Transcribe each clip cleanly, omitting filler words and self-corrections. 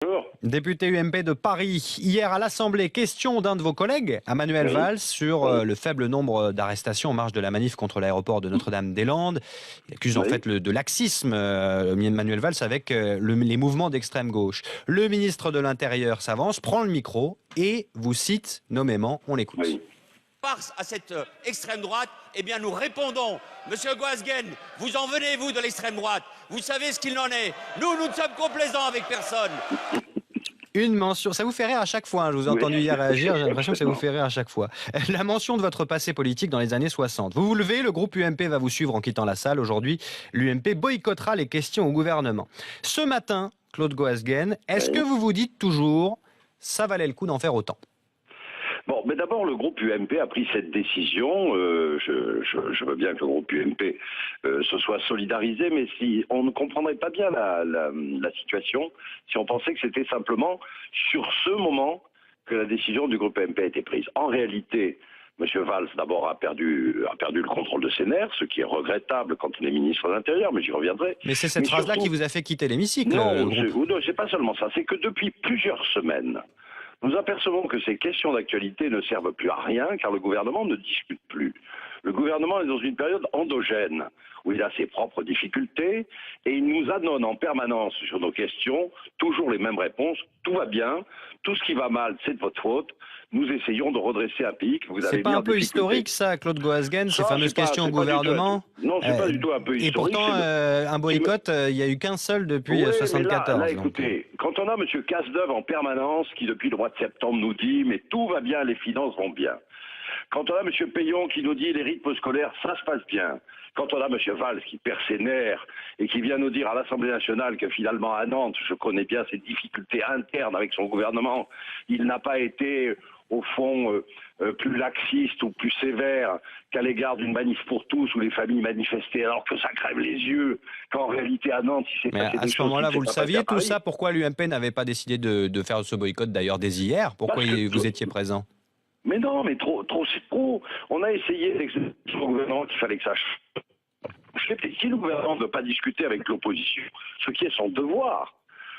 Bonjour. Député UMP de Paris, hier à l'Assemblée, question d'un de vos collègues, Manuel Oui. Valls, sur Oui. le faible nombre d'arrestations en marge de la manif contre l'aéroport de Notre-Dame-des-Landes. Il accuse en Oui. fait de laxisme Manuel Valls avec les mouvements d'extrême gauche. Le ministre de l'Intérieur s'avance, prend le micro et vous cite nommément, on l'écoute. Oui. Face à cette extrême droite, eh bien nous répondons. Monsieur Goasguen, vous en venez, vous, de l'extrême droite. Vous savez ce qu'il en est. Nous ne sommes complaisants avec personne. Une mention, ça vous fait rire à chaque fois, hein, je vous ai Oui. entendu hier réagir, j'ai l'impression que ça vous fait rire à chaque fois. La mention de votre passé politique dans les années 60. Vous vous levez, le groupe UMP va vous suivre en quittant la salle. Aujourd'hui, l'UMP boycottera les questions au gouvernement. Ce matin, Claude Goasguen, est-ce que Oui. vous vous dites toujours, ça valait le coup d'en faire autant? Bon, mais d'abord, le groupe UMP a pris cette décision. Je veux bien que le groupe UMP se soit solidarisé, mais si on ne comprendrait pas bien la situation si on pensait que c'était simplement sur ce moment que la décision du groupe UMP a été prise. En réalité, M. Valls, d'abord, a perdu le contrôle de ses nerfs, ce qui est regrettable quand on est ministre de l'Intérieur, mais j'y reviendrai. Mais c'est cette Mais phrase-là surtout, qui vous a fait quitter l'hémicycle, le non, groupe. c'est pas seulement ça, c'est que depuis plusieurs semaines, nous apercevons que ces questions d'actualité ne servent plus à rien car le gouvernement ne discute plus. Le gouvernement est dans une période endogène où il a ses propres difficultés et il nous annonce en permanence sur nos questions toujours les mêmes réponses. Tout va bien, tout ce qui va mal, c'est de votre faute. Nous essayons de redresser un pays que vous avez C'est pas mis en un peu difficulté. historique ça, Claude Goasguen, ces Ça, fameuses c'est pas- questions au c'est pas du tout gouvernement? non, c'est pas du tout un peu Et historique. pourtant, c'est un boycott, il n'y a eu qu'un seul depuis Oui, mais là, 74. écoutez, quand on a M. Cazeneuve en permanence qui, depuis le mois de septembre, nous dit « mais tout va bien, les finances vont bien ». Quand on a M. Payon qui nous dit « les rythmes scolaires, ça se passe bien ». Quand on a M. Valls qui perd ses nerfs et qui vient nous dire à l'Assemblée nationale que finalement à Nantes, je connais bien ses difficultés internes avec son gouvernement, il n'a pas été au fond plus laxiste ou plus sévère qu'à l'égard d'une manif pour tous où les familles manifestaient alors que ça crève les yeux, qu'en réalité à Nantes il s'est Mais passé à des ce choses moment-là, qui vous ne le s'est pas passé saviez à tout Paris. ça? Pourquoi l'UMP n'avait pas décidé de faire ce boycott d'ailleurs dès hier? Pourquoi Parce que vous étiez présent? Mais non, mais trop, c'est trop. On a essayé d'expliquer au gouvernement qu'il fallait que ça change. Si le gouvernement ne veut pas discuter avec l'opposition, ce qui est son devoir,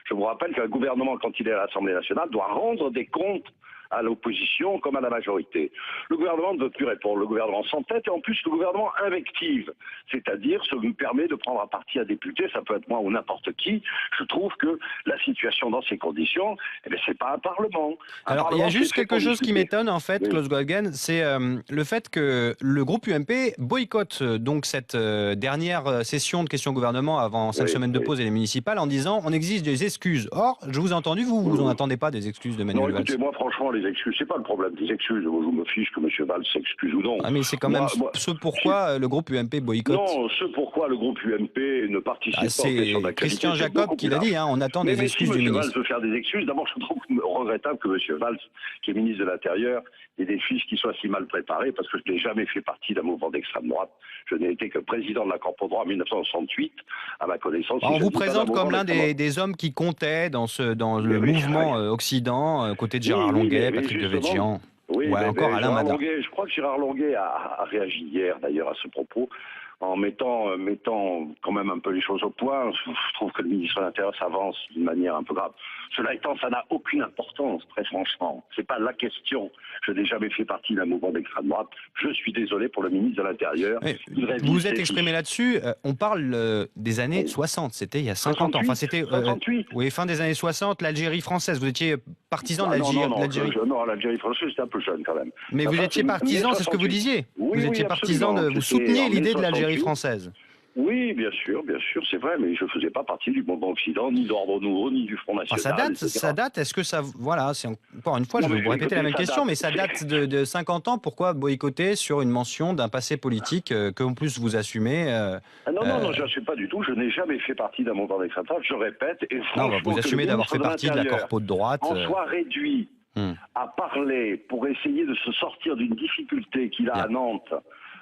je vous rappelle qu'un gouvernement, quand il est à l'Assemblée nationale, doit rendre des comptes à l'opposition comme à la majorité. Le gouvernement ne veut plus répondre, le gouvernement s'entête et en plus le gouvernement invective, c'est-à-dire ce qui nous permet de prendre à partie un député, ça peut être moi ou n'importe qui. Je trouve que la situation dans ces conditions, eh bien, c'est pas un parlement. Alors, il y a juste quelque chose qui m'étonne en fait, Oui. Klaus Goasguen, c'est le fait que le groupe UMP boycotte donc cette dernière session de questions au gouvernement avant 5 Oui, semaines de oui. pause et les municipales en disant on exige des excuses. Or, je vous ai entendu, vous en attendez pas des excuses de Non, Manuel écoutez, Valls. moi, franchement, les excuses, c'est pas le problème des excuses. Moi, je me fiche que M. Valls s'excuse ou non. Ah, mais c'est quand même Moi, ce pourquoi le groupe UMP boycotte. non, ce pourquoi le groupe UMP ne Ah, participe pas aux questions c'est d'actualité, Christian c'est Jacob beaucoup qui plus l'a dit, large. hein, on attend Mais des si excuses M. du Valls ministre. veut faire des excuses, d'abord, je trouve regrettable que M. Valls, qui est ministre de l'Intérieur, ait des fiches qui soient si mal préparées, parce que je n'ai jamais fait partie d'un mouvement d'extrême droite. Je n'ai été que président de la Corpo Droit en 1968, à ma connaissance. On Il vous s'agit pas d'un présente comme mouvement l'un d'extrême droite. des hommes qui comptaient dans Mais le oui, mouvement Occident, aux côtés de Gérard oui, oui, Longuet, mais Patrick justement, Devedjian, oui, ou encore Alain Gérard Madin. Longuet, je crois que Gérard Longuet a réagi hier d'ailleurs à ce propos, en mettant quand même un peu les choses au point. Je trouve que le ministre de l'Intérieur s'avance d'une manière un peu grave. Cela étant, ça n'a aucune importance, très franchement. C'est pas la question. Je n'ai jamais fait partie d'un mouvement d'extrême droite. Je suis désolé pour le ministre de l'Intérieur. Oui, Il vous vous révise êtes ses exprimé fiches. là-dessus. On parle des années 60, c'était il y a 50 ans. Enfin, 68, c'était 58. oui, fin des années 60, l'Algérie française. Vous étiez partisan de Ah non, l'Algérie. non, l'Algérie française, c'était un peu jeune quand même. Mais vous Enfin, étiez mai partisan, c'est ce que vous 68. disiez. Oui, Vous oui, étiez partisan absolument. vous C'était souteniez en l'idée de l'Algérie 68. française. Oui, bien sûr, c'est vrai, mais je ne faisais pas partie du mouvement Occident, ni d'Ordre Nouveau, ni du Front Enfin, National, etc. ça date. Est-ce que ça, voilà, c'est encore une fois, Non, je vais mais vous répéter la écoutez, même ça question, date. mais ça date de 50 ans. Pourquoi boycotter sur une mention d'un passé politique que en plus vous assumez Ah non, je ne suis pas du tout, je n'ai jamais fait partie d'un mouvement d'extrême droite, je répète, et Non, franchement, vous que le assumez d'avoir ministre fait de partie de la l'Intérieur corpo de droite. en soit réduit Hmm. à parler pour essayer de se sortir d'une difficulté qu'il a Bien. à Nantes,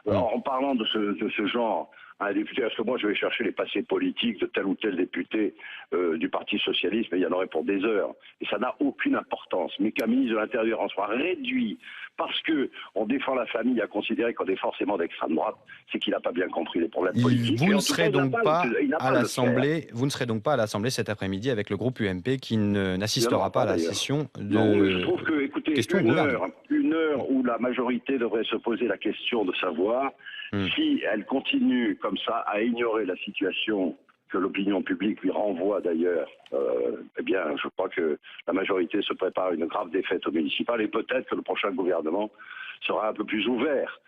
Hmm. en parlant de ce genre, un député, parce que moi je vais chercher les passés politiques de tel ou tel député du Parti Socialiste, mais il y en aurait pour des heures. Et ça n'a aucune importance. Mais qu'un ministre de l'Intérieur en soit réduit parce qu'on défend la famille à considérer qu'on est forcément d'extrême droite, c'est qu'il n'a pas bien compris les problèmes politiques. Vous ne serez donc pas à l'Assemblée. Vous ne serez donc pas à l'Assemblée cet après-midi avec le groupe UMP qui n'assistera pas à la session de Non, je trouve que, écoutez, questions au gouvernement. une heure où la majorité devrait se poser la question de savoir si elle continue comme ça à ignorer la situation que l'opinion publique lui renvoie d'ailleurs, eh bien, je crois que la majorité se prépare une grave défaite au municipal et peut-être que le prochain gouvernement sera un peu plus ouvert